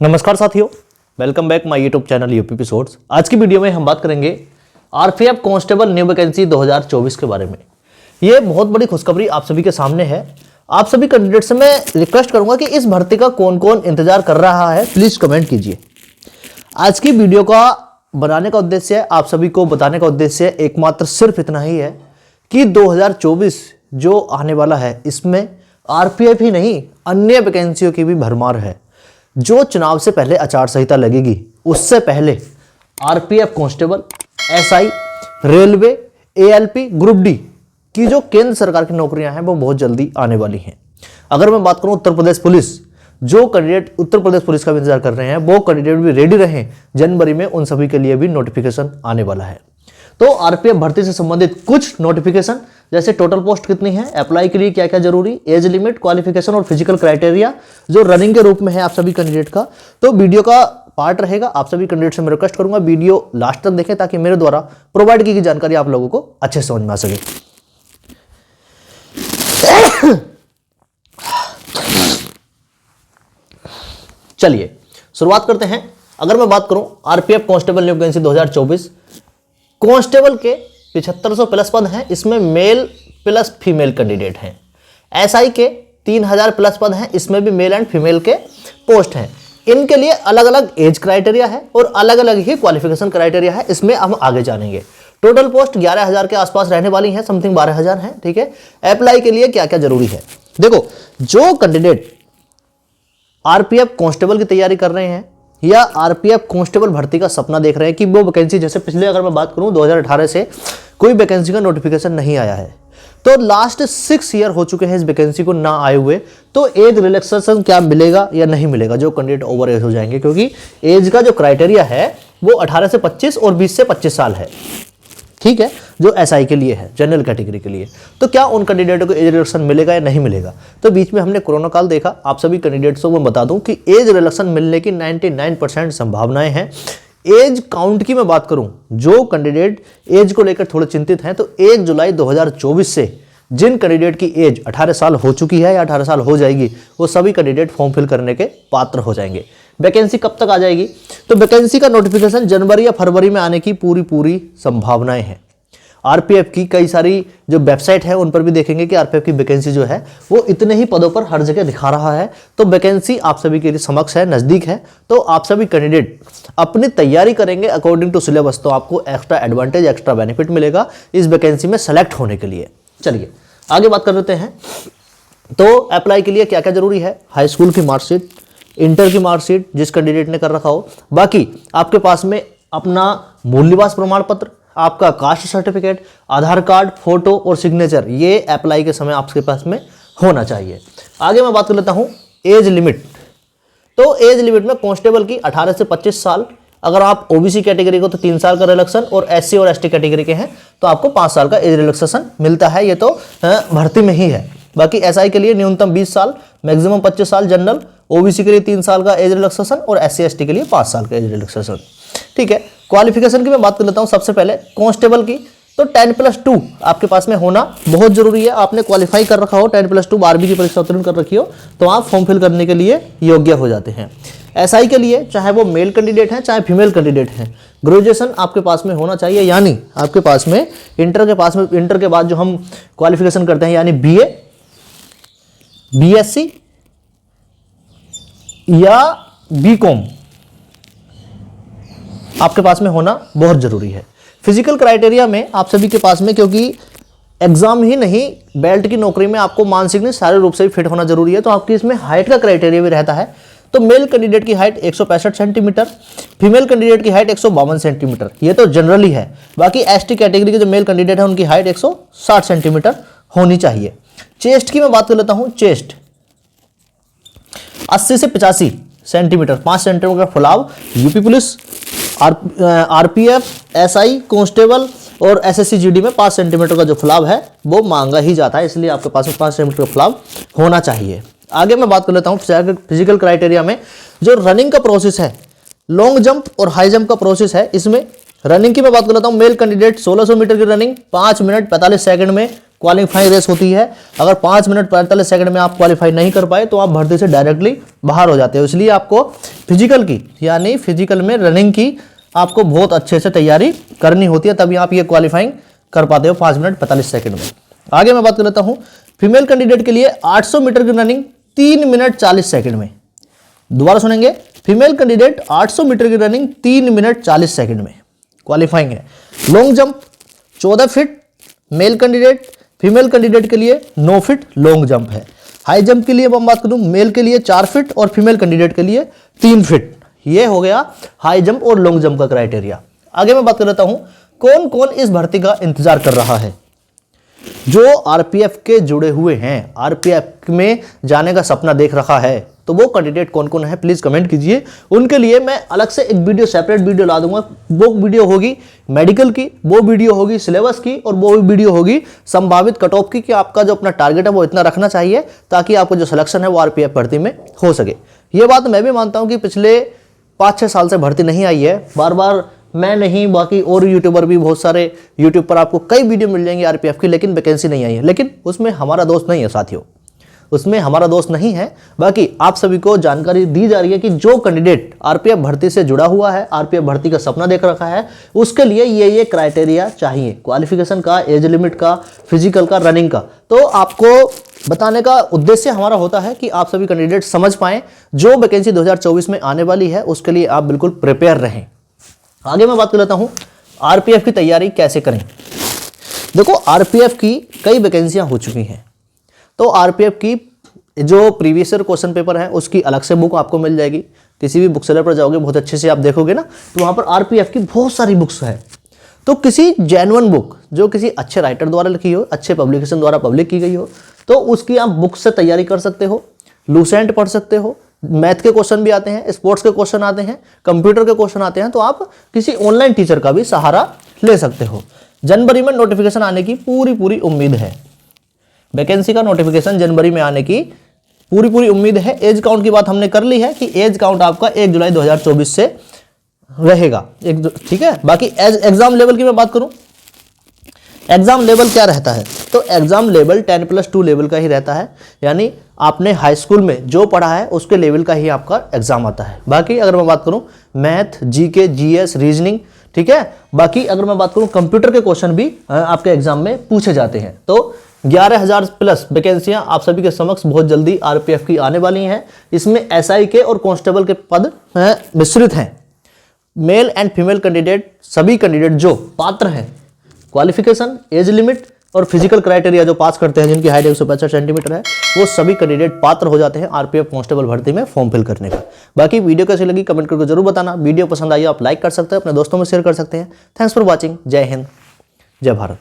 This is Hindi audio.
नमस्कार साथियों, welcome back my YouTube channel UP episodes. आज की वीडियो में हम बात करेंगे आरपीएफ कांस्टेबल न्यू वैकेंसी 2024 के बारे में। ये बहुत बड़ी खुशखबरी आप सभी के सामने है। आप सभी कैंडिडेट से मैं रिक्वेस्ट करूंगा कि इस भर्ती का कौन कौन इंतजार कर रहा है, प्लीज कमेंट कीजिए। आज की वीडियो का बनाने का उद्देश्य है, आप सभी को बताने का उद्देश्य है एकमात्र सिर्फ इतना ही है कि 2024 जो आने वाला है इसमें आरपीएफ ही नहीं अन्य वैकेंसियों की भी भरमार है। जो चुनाव से पहले आचार संहिता लगेगी उससे पहले RPF constable, SI, railway, ALP, group D की जो केंद्र सरकार की नौकरियां हैं वो बहुत जल्दी आने वाली हैं। अगर मैं बात करूं उत्तर प्रदेश पुलिस, जो कैंडिडेट उत्तर प्रदेश पुलिस का भी इंतजार कर रहे हैं वो कैंडिडेट भी रेडी रहें, जनवरी में उन सभी के लिए भी नोटिफिकेशन आने वाला है। तो आरपीएफ भर्ती से संबंधित कुछ नोटिफिकेशन, जैसे टोटल पोस्ट कितनी है, अप्लाई के लिए क्या क्या जरूरी, एज लिमिट, क्वालिफिकेशन और फिजिकल क्राइटेरिया जो रनिंग के रूप में है आप सभी कैंडिडेट का। तो वीडियो का पार्ट रहेगा। आप सभी कैंडिडेट से मैं रिक्वेस्ट करूंगा वीडियो लास्ट तक देखें ताकि मेरे द्वारा प्रोवाइड की गई जानकारी आप लोगों को अच्छे से समझ में आ सके। चलिए शुरुआत करते हैं। अगर मैं बात करूं RPF constable new vacancy 2024, constable के 7500 प्लस पद हैं, इसमें मेल प्लस फीमेल कैंडिडेट हैं। एसआई के 3000 प्लस पद हैं, इसमें भी मेल एंड फीमेल के पोस्ट हैं। इनके लिए अलग अलग एज क्राइटेरिया है और अलग अलग ही क्वालिफिकेशन क्राइटेरिया है, इसमें हम आगे जानेंगे। टोटल पोस्ट 11000 के आसपास रहने वाली है, समथिंग 12000 है। ठीक है, अप्लाई के लिए क्या क्या जरूरी है देखो। जो कैंडिडेट आरपीएफ कांस्टेबल की तैयारी कर रहे हैं या आरपीएफ कांस्टेबल भर्ती का सपना देख रहे हैं कि वो वैकेंसी, जैसे पिछले अगर मैं बात करूं 2018 से कोई वैकेंसी का नोटिफिकेशन नहीं आया है, तो लास्ट 6 ईयर हो चुके हैं इस वैकेंसी को ना आए हुए। तो एज रिलैक्सेशन क्या मिलेगा या नहीं मिलेगा जो कैंडिडेट ओवर एज हो जाएंगे, क्योंकि एज का जो क्राइटेरिया है वो 18 से 25 और 20 से 25 साल है। ठीक है, जो एसआई के लिए है, जनरल कैटेगरी के लिए। तो क्या उन कैंडिडेटों को एज रिलैक्सेशन मिलेगा या नहीं मिलेगा? तो बीच में हमने कोरोना काल देखा। आप सभी कैंडिडेट्स को मैं बता दूं कि एज रिलैक्सेशन मिलने की 99% संभावनाएं हैं। एज काउंट की मैं बात करूं, जो कैंडिडेट एज को लेकर थोड़े चिंतित हैं, तो 1 जुलाई 2024 से जिन कैंडिडेट की एज 18 साल हो चुकी है या 18 साल हो जाएगी, वो सभी कैंडिडेट फॉर्म फिल करने के पात्र हो जाएंगे। वैकेंसी कब तक आ जाएगी? तो वैकेंसी का नोटिफिकेशन जनवरी या फरवरी में आने की पूरी संभावनाएं हैं। आरपीएफ की कई सारी जो वेबसाइट है उन पर भी देखेंगे कि आरपीएफ की वैकेंसी जो है वो इतने ही पदों पर हर जगह दिखा रहा है। तो वैकेंसी आप सभी के लिए समक्ष है, नजदीक है। तो आप सभी कैंडिडेट अपनी तैयारी करेंगे अकॉर्डिंग टू सिलेबस, तो आपको एक्स्ट्रा एडवांटेज, एक्स्ट्रा बेनिफिट मिलेगा इस वैकेंसी में सेलेक्ट होने के लिए। चलिए आगे बात कर लेते हैं। तो अप्लाई के लिए क्या क्या जरूरी है? हाई स्कूल की मार्कशीट, इंटर की मार्कशीट जिस कैंडिडेट ने कर रखा हो, बाकी आपके पास में अपना मूल निवास प्रमाण पत्र, आपका कास्ट सर्टिफिकेट, आधार कार्ड, फोटो और सिग्नेचर, ये अप्लाई के समय आपके पास में होना चाहिए। आगे मैं बात कर लेता हूं एज लिमिट। तो एज लिमिट में कांस्टेबल की 18 से 25 साल, अगर आप ओबीसी कैटेगरी को तो 3 साल का रिलैक्सेशन, और एससी और एसटी कैटेगरी के हैं तो आपको 5 साल का एज रिलैक्सेशन मिलता है। ये तो भर्ती में ही है। बाकी एसआई के लिए न्यूनतम 20 साल, मैक्सिमम 25 साल जनरल, ओबीसी के लिए 3 साल का एज रिलैक्सेशन और एससी एसटी के लिए 5 साल का एज रिलैक्सेशन। ठीक है, क्वालिफिकेशन की मैं बात कर लेता हूं। सबसे पहले कांस्टेबल की तो 10+2 आपके पास में होना बहुत जरूरी है। आपने क्वालिफाई कर रखा हो, 10+2 12वीं की परीक्षा उत्तीर्ण कर रखी हो, तो आप फॉर्म फिल करने के लिए योग्य हो जाते हैं। एसआई के लिए चाहे वो मेल कैंडिडेट हैं चाहे फीमेल कैंडिडेट हैं, ग्रेजुएशन आपके पास में होना चाहिए, यानी आपके पास में इंटर के बाद जो हम क्वालिफिकेशन करते हैं, यानी बीए, बीएससी या बीकॉम आपके पास में होना बहुत जरूरी है। फिजिकल क्राइटेरिया में आप सभी के पास में, क्योंकि एग्जाम ही नहीं बेल्ट की नौकरी में आपको मानसिक नहीं शारीरिक रूप से भी फिट होना जरूरी है, तो आपकी इसमें हाइट का क्राइटेरिया भी रहता है। तो मेल कैंडिडेट की हाइट 165 सेंटीमीटर, फीमेल कैंडिडेट की हाइट 152 सेंटीमीटर, ये तो जनरली है। बाकी एसटी कैटेगरी के जो मेल कैंडिडेट है उनकी हाइट 160 सेंटीमीटर होनी चाहिए। चेस्ट की मैं बात कर लेता हूं। चेस्ट 80 से 85 सेंटीमीटर, 5 सेंटीमीटर का फुलाव। UP police, RPF, SI, constable और एसएससी जीडी में 5 सेंटीमीटर का जो फुलाव है वो मांगा ही जाता है, इसलिए आपके पास में 5 सेंटीमीटर का फुलाव होना चाहिए। आगे मैं बात कर लेता हूं फिजिकल क्राइटेरिया में। जो रनिंग का प्रोसेस है, लॉन्ग जंप और हाई जंप का प्रोसेस है, इसमें रनिंग की मैं बात कर लेता हूं। मेल कैंडिडेट 1600 मीटर की रनिंग 5 मिनट 45 सेकंड में क्वालिफाइंग रेस होती है। अगर 5 मिनट 45 सेकंड में आप क्वालिफाई नहीं कर पाए तो आप भर्ती से डायरेक्टली बाहर हो जाते हो। इसलिए आपको फिजिकल की, यानी फिजिकल में रनिंग की आपको बहुत अच्छे से तैयारी करनी होती है, तभी आप ये क्वालिफाइंग कर पाते हो 5 मिनट 45 सेकंड में। आगे मैं बात कर लेता हूँ फीमेल कैंडिडेट के लिए 800 मीटर की रनिंग 3 मिनट 40 सेकंड में। दोबारा सुनेंगे, फीमेल कैंडिडेट 800 मीटर की रनिंग 3 मिनट 40 सेकंड में क्वालिफाइंग है। Long jump 14 feet male candidate, female candidate के लिए 9 फीट लॉन्ग जंप है। हाई जंप के लिए हम बात करूं, मेल के लिए 4 फीट और फीमेल कैंडिडेट के लिए 3 फीट। ये हो गया हाई जंप और लॉन्ग जंप का क्राइटेरिया। आगे मैं बात कर लेता हूं कौन कौन इस भर्ती का इंतजार कर रहा है। जो आरपीएफ के जुड़े हुए हैं, आरपीएफ में जाने का सपना देख रखा है, तो वो कैंडिडेट कौन कौन है प्लीज कमेंट कीजिए। उनके लिए मैं अलग से एक वीडियो, सेपरेट वीडियो ला दूंगा। वो वीडियो होगी मेडिकल की, वो वीडियो होगी सिलेबस की, और वो वीडियो होगी संभावित कट ऑफ की कि आपका जो अपना टारगेट है वो इतना रखना चाहिए ताकि आपको जो सिलेक्शन है वो आरपीएफ भर्ती में हो सके। ये बात मैं भी मानता हूं कि पिछले 5-6 साल से भर्ती नहीं आई है। बार बार मैं नहीं, बाकी और यूट्यूबर भी बहुत सारे, यूट्यूब पर आपको कई वीडियो मिल जाएंगे आरपीएफ की, लेकिन वैकेंसी नहीं आई है। लेकिन उसमें हमारा दोस्त नहीं है साथियों, उसमें हमारा दोस्त नहीं है। बाकी आप सभी को जानकारी दी जा रही है कि जो कैंडिडेट आरपीएफ भर्ती से जुड़ा हुआ है, आरपीएफ भर्ती का सपना देख रखा है, उसके लिए ये क्राइटेरिया चाहिए, क्वालिफिकेशन का, एज लिमिट का, फिजिकल का, रनिंग का। तो आपको बताने का उद्देश्य हमारा होता है कि आप सभी कैंडिडेट समझ पाएं जो वैकेंसी 2024 में आने वाली है उसके लिए आप बिल्कुल प्रिपेयर रहें। आगे मैं बात कर लेता हूं आरपीएफ की तैयारी कैसे करें। देखो, आरपीएफ की कई वैकेंसियां हो चुकी हैं, तो आरपीएफ की जो प्रीवियस ईयर क्वेश्चन पेपर है उसकी अलग से बुक आपको मिल जाएगी। किसी भी बुक सेलर पर जाओगे, बहुत अच्छे से आप देखोगे ना, तो वहां पर आरपीएफ की बहुत सारी बुक्स है। तो किसी जेन्युइन बुक जो किसी अच्छे राइटर द्वारा लिखी हो, अच्छे पब्लिकेशन द्वारा पब्लिक की गई हो, तो उसकी आप बुक से तैयारी कर सकते हो। लूसेंट पढ़ सकते हो, मैथ के क्वेश्चन भी आते हैं, स्पोर्ट्स के क्वेश्चन आते हैं, कंप्यूटर के क्वेश्चन आते हैं, तो आप किसी ऑनलाइन टीचर का भी सहारा ले सकते हो। जनवरी में नोटिफिकेशन आने की पूरी उम्मीद है। वैकेंसी का नोटिफिकेशन जनवरी में आने की पूरी उम्मीद है। एज काउंट की बात हमने कर ली है कि एज काउंट आपका 1 जुलाई 2024 से रहेगा, ठीक है। बाकी एग्जाम लेवल की मैं बात करूं, एग्जाम लेवल क्या रहता है, तो एग्जाम लेवल 10+2 लेवल का ही रहता है, यानी आपने हाई स्कूल में जो पढ़ा है उसके लेवल का ही आपका एग्जाम आता है। बाकी अगर मैं बात करूं मैथ, जीके, जीएस, रीजनिंग, ठीक है। बाकी अगर मैं बात करूं कंप्यूटर के क्वेश्चन भी आपके एग्जाम में पूछे जाते हैं। तो 11,000 प्लस वैकेंसियां आप सभी के समक्ष बहुत जल्दी आरपीएफ की आने वाली हैं। इसमें एसआई के और कांस्टेबल के पद मिश्रित हैं। मेल एंड फीमेल कैंडिडेट, सभी कैंडिडेट जो पात्र हैं, क्वालिफिकेशन, एज लिमिट और फिजिकल क्राइटेरिया जो पास करते हैं, जिनकी हाइट 165 सेंटीमीटर है, वो सभी कैंडिडेट पात्र हो जाते हैं आरपीएफ कांस्टेबल भर्ती में फॉर्म फिल करने का। बाकी वीडियो कैसी लगी कमेंट करके जरूर बताना। वीडियो पसंद आई आप लाइक कर सकते हैं, अपने दोस्तों में शेयर कर सकते हैं। Thanks for watching. जय हिंद, जय भारत।